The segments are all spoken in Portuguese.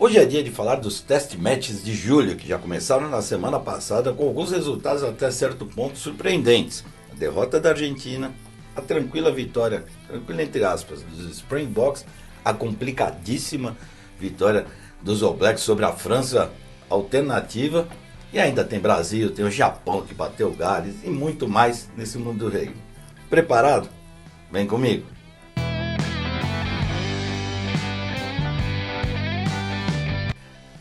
Hoje é dia de falar dos test matches de julho, que já começaram na semana passada com alguns resultados até certo ponto surpreendentes. A derrota da Argentina, a tranquila vitória, tranquila entre aspas, dos Springboks, a complicadíssima vitória dos All Blacks sobre a França alternativa, e ainda tem Brasil, tem o Japão que bateu o Gales e muito mais nesse mundo do rugby. Preparado? Vem comigo!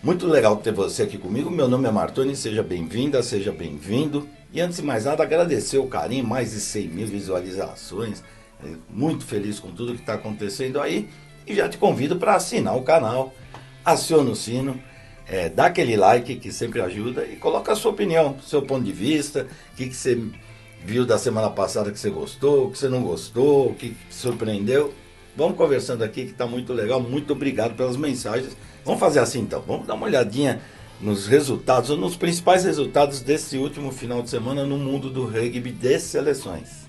Muito legal ter você aqui comigo, meu nome é Martoni, seja bem-vinda, seja bem-vindo. E antes de mais nada, agradecer o carinho, mais de 100 mil visualizações, muito feliz com tudo que está acontecendo aí. E já te convido para assinar o canal, aciona o sino, dá aquele like que sempre ajuda e coloca a sua opinião, seu ponto de vista, o que você viu da semana passada que você gostou, o que você não gostou, o que te surpreendeu. Vamos conversando aqui que está muito legal, muito obrigado pelas mensagens. Vamos fazer assim então, vamos dar uma olhadinha nos resultados, ou nos principais resultados desse último final de semana no mundo do rugby de seleções.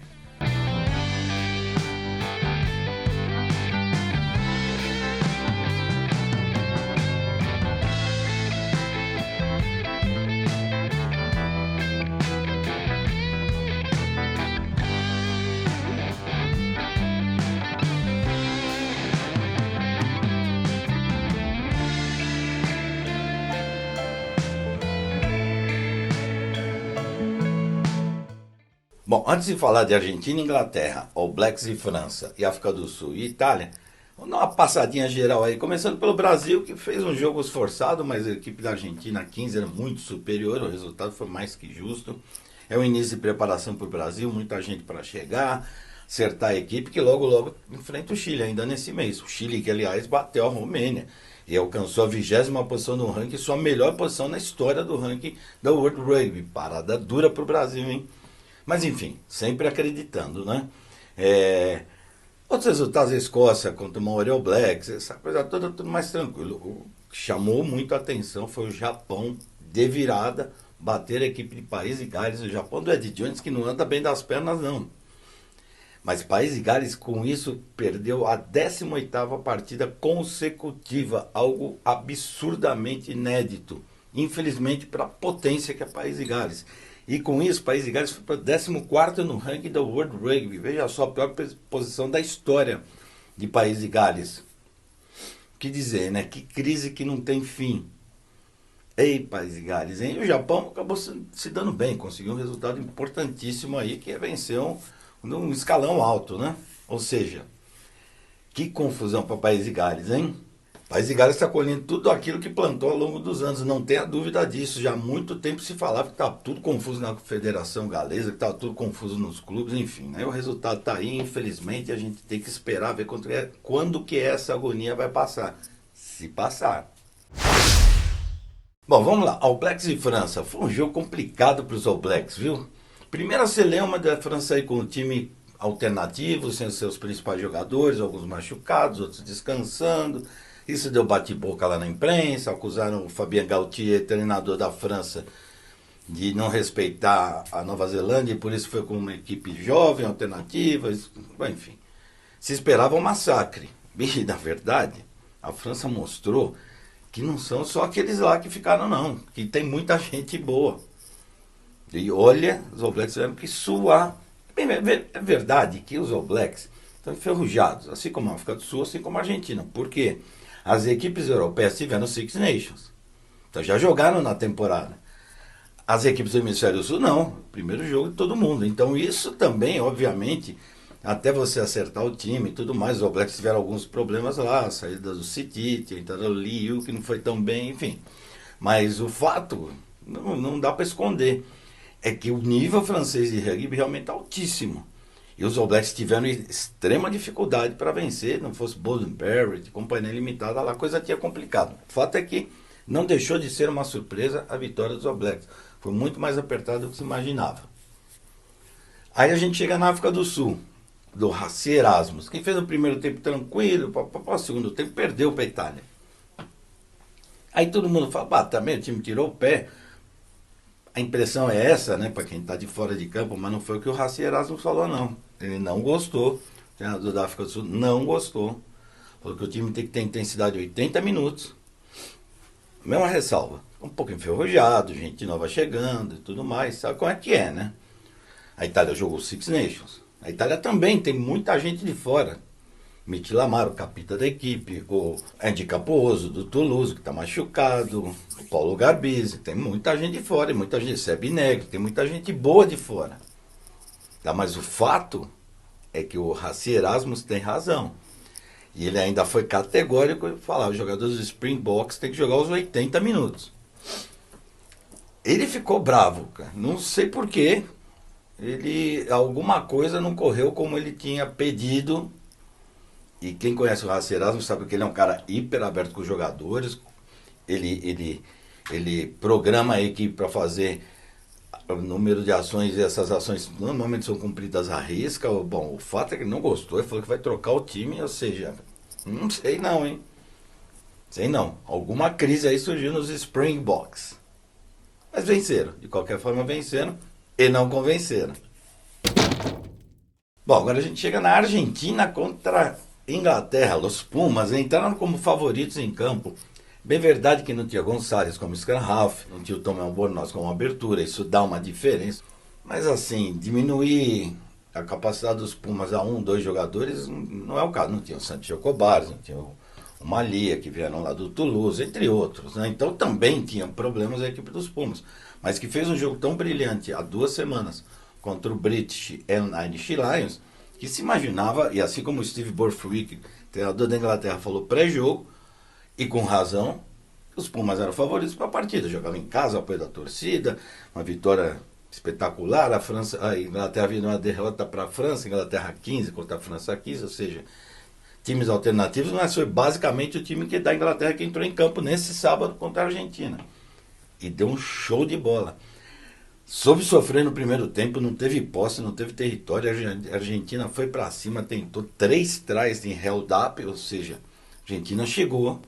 Bom, antes de falar de Argentina e Inglaterra, All Blacks e França, e África do Sul e Itália, vamos dar uma passadinha geral aí, começando pelo Brasil, que fez um jogo esforçado, mas a equipe da Argentina 15 era muito superior, o resultado foi mais que justo. É o início de preparação para o Brasil, muita gente para chegar, acertar a equipe, que logo enfrenta o Chile ainda nesse mês. O Chile que, aliás, bateu a Romênia e alcançou a 20ª posição no ranking, sua melhor posição na história do ranking da World Rugby. Parada dura para o Brasil, hein? Mas enfim, sempre acreditando, né? Outros resultados, a Escócia contra o Maori All Blacks, essa coisa toda, tudo mais tranquilo. O que chamou muito a atenção foi o Japão, de virada, bater a equipe de País de Gales. O Japão do Ed Jones, que não anda bem das pernas, não. Mas País de Gales, com isso, perdeu a 18ª partida consecutiva, algo absurdamente inédito. Infelizmente, para a potência que é País de Gales. E com isso, o País de Gales foi para 14º no ranking da World Rugby. Veja só, a pior posição da história de País de Gales. O que dizer, né? Que crise que não tem fim. Ei, País de Gales, hein? E o Japão acabou se dando bem, conseguiu um resultado importantíssimo aí, que é vencer um escalão alto, né? Ou seja, que confusão para País de Gales, hein? País de Gales está colhendo tudo aquilo que plantou ao longo dos anos, não tenha dúvida disso. Já há muito tempo se falava que estava tudo confuso na Federação Galesa, que estava tudo confuso nos clubes, enfim. Né? O resultado está aí, infelizmente a gente tem que esperar ver quando que essa agonia vai passar. Se passar. Bom, vamos lá. All Blacks e França. Foi um jogo complicado para os All Blacks, viu? Primeira celeuma da França aí com o time alternativo, sem seus principais jogadores, alguns machucados, outros descansando. Isso deu bate-boca lá na imprensa, acusaram o Fabien Galthié, treinador da França, de não respeitar a Nova Zelândia, e por isso foi com uma equipe jovem, alternativa, enfim. Se esperava um massacre. E, na verdade, a França mostrou que não são só aqueles lá que ficaram, não, que tem muita gente boa. E olha, os All Blacks tiveram que suar. É verdade que os All Blacks estão enferrujados, assim como a África do Sul, assim como a Argentina. Por quê? As equipes europeias tiveram Six Nations. Então já jogaram na temporada. As equipes do Hemisfério Sul não. Primeiro jogo de todo mundo. Então isso também, obviamente, até você acertar o time e tudo mais, os All Blacks tiveram alguns problemas lá, a saída do City, a entrada do Liu, que não foi tão bem, enfim. Mas o fato, não dá para esconder, é que o nível francês de rugby realmente é altíssimo. E os All Blacks tiveram extrema dificuldade para vencer, não fosse Bowden Barrett, companhia limitada, lá a coisa tinha complicado. O fato é que não deixou de ser uma surpresa a vitória dos All Blacks. Foi muito mais apertado do que se imaginava. Aí a gente chega na África do Sul, do Rassi Erasmus. Quem fez o primeiro tempo tranquilo, para o segundo tempo perdeu para a Itália. Aí todo mundo fala, também o time tirou o pé. A impressão é essa, né, para quem está de fora de campo, mas não foi o que o Rassi Erasmus falou, não. Ele não gostou, o treinador da África do Sul não gostou. Falou que o time tem que ter intensidade 80 minutos, Mesma ressalva. Um pouco enferrujado, gente nova chegando e tudo mais. Sabe como é que é, né? A Itália jogou Six Nations. A Itália também tem muita gente de fora. Miti Lamar, o capitão da equipe, o Andy Capuoso do Toulouse, que está machucado, o Paulo Garbisi, tem muita gente de fora, e muita gente, Seb Negri, tem muita gente boa de fora. Tá? Mas o fato é que o Rassi Erasmus tem razão. E ele ainda foi categórico em falar, os jogadores do Springboks têm que jogar os 80 minutos. Ele ficou bravo, cara. Não sei porquê. Alguma coisa não correu como ele tinha pedido. E quem conhece o Rassi Erasmus sabe que ele é um cara hiper aberto com os jogadores. Ele programa a equipe para fazer o número de ações, e essas ações normalmente são cumpridas à risca. Bom, o fato é que ele não gostou, ele falou que vai trocar o time, ou seja, não sei não, hein? Sei não. Alguma crise aí surgiu nos Springboks. Mas venceram, de qualquer forma venceram e não convenceram. Bom, agora a gente chega na Argentina contra Inglaterra. Os Pumas entraram como favoritos em campo. Bem verdade que não tinha Gonçalves como scrum half, não tinha o Tom Albornoz como abertura, isso dá uma diferença. Mas assim, diminuir a capacidade dos Pumas a 2 jogadores não é o caso. Não tinha o Santos Cobares, não tinha o Malia, que vieram lá do Toulouse, entre outros. Né? Então também tinha problemas a equipe dos Pumas. Mas que fez um jogo tão brilhante há 2 semanas contra o British and Irish Lions, que se imaginava, e assim como o Steve Borthwick, treinador da Inglaterra, falou pré-jogo, e com razão, os Pumas eram favoritos para a partida. Jogavam em casa, apoio da torcida, uma vitória espetacular. A Inglaterra vindo uma derrota para a França, Inglaterra 15 contra a França 15, ou seja, times alternativos, mas foi basicamente o time da Inglaterra que entrou em campo nesse sábado contra a Argentina. E deu um show de bola. Soube sofrer no primeiro tempo, não teve posse, não teve território. A Argentina foi para cima, tentou 3 tries em held up, ou seja, a Argentina chegou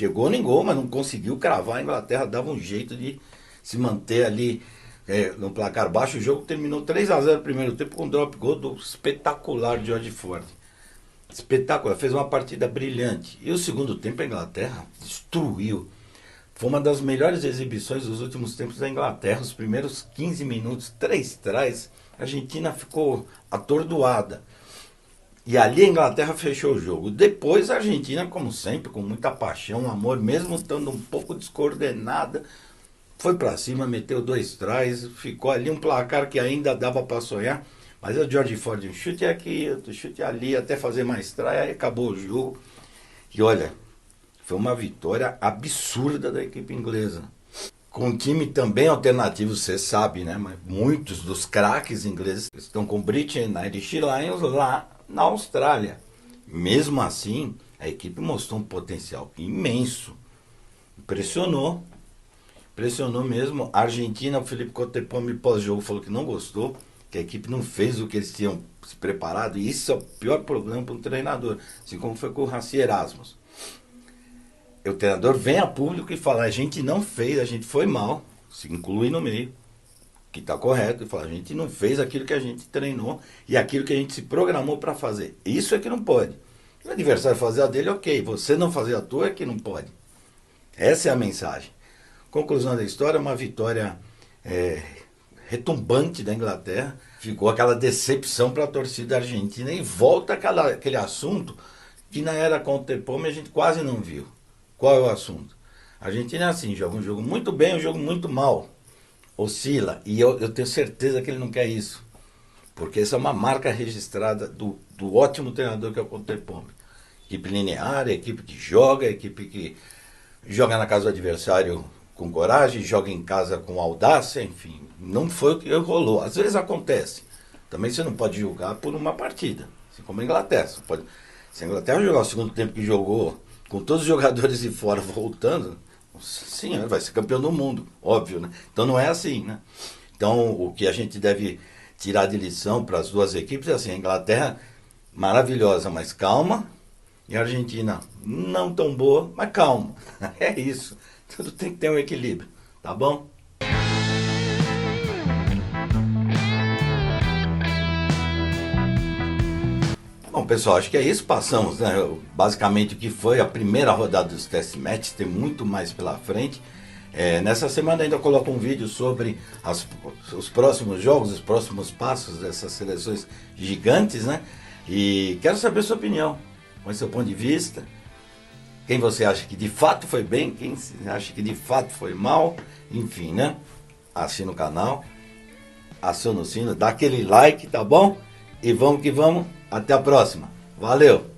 no gol, mas não conseguiu cravar. A Inglaterra dava um jeito de se manter ali no placar baixo. O jogo terminou 3-0 no primeiro tempo com um drop goal do espetacular George Ford. Espetacular, fez uma partida brilhante. E o segundo tempo a Inglaterra destruiu. Foi uma das melhores exibições dos últimos tempos da Inglaterra. Os primeiros 15 minutos, 3 trás, a Argentina ficou atordoada. E ali a Inglaterra fechou o jogo. Depois a Argentina, como sempre, com muita paixão, amor, mesmo estando um pouco descoordenada, foi para cima, meteu 2 trás, ficou ali um placar que ainda dava para sonhar. Mas o George Ford, um chute aqui, outro chute ali, até fazer mais try, aí acabou o jogo. E olha, foi uma vitória absurda da equipe inglesa. Com um time também alternativo, você sabe, né? Mas muitos dos craques ingleses estão com o British and Irish Lions lá na Austrália. Mesmo assim, a equipe mostrou um potencial imenso. Impressionou mesmo. A Argentina, o Felipe Coutinho pós-jogo falou que não gostou, que a equipe não fez o que eles tinham se preparado, e isso é o pior problema para um treinador, assim como foi com o Rassi Erasmus. O treinador vem a público e fala, a gente não fez, a gente foi mal, se inclui no meio, que está correto, e fala, a gente não fez aquilo que a gente treinou e aquilo que a gente se programou para fazer. Isso é que não pode. O adversário fazer a dele, ok, você não fazer a tua é que não pode. Essa é a mensagem. Conclusão da história, uma vitória retumbante da Inglaterra, ficou aquela decepção para a torcida argentina e volta aquele assunto que na era contemporânea a gente quase não viu. Qual é o assunto? A Argentina é assim, joga um jogo muito bem, um jogo muito mal. Oscila. E eu tenho certeza que ele não quer isso. Porque essa é uma marca registrada do ótimo treinador que é o Contepomi. Equipe linear, equipe que joga, equipe que joga na casa do adversário com coragem, joga em casa com audácia, enfim. Não foi o que rolou. Às vezes acontece. Também você não pode julgar por uma partida. Assim como a Inglaterra. Se a Inglaterra jogar o segundo tempo que jogou, com todos os jogadores de fora voltando, sim, vai ser campeão do mundo, óbvio, né? Então não é assim, né? Então o que a gente deve tirar de lição para as duas equipes é assim, a Inglaterra maravilhosa, mas calma, e a Argentina não tão boa, mas calma. É isso. Tudo tem que ter um equilíbrio, tá bom? Bom, pessoal, acho que é isso. Passamos, né? Basicamente o que foi a primeira rodada dos test matches, tem muito mais pela frente. Nessa semana ainda coloco um vídeo sobre os próximos jogos, os próximos passos dessas seleções gigantes, né? E quero saber a sua opinião, qual é o seu ponto de vista, quem você acha que de fato foi bem, quem acha que de fato foi mal, enfim, né? Assina o canal, aciona o sino, dá aquele like, tá bom? E vamos que vamos, até a próxima. Valeu!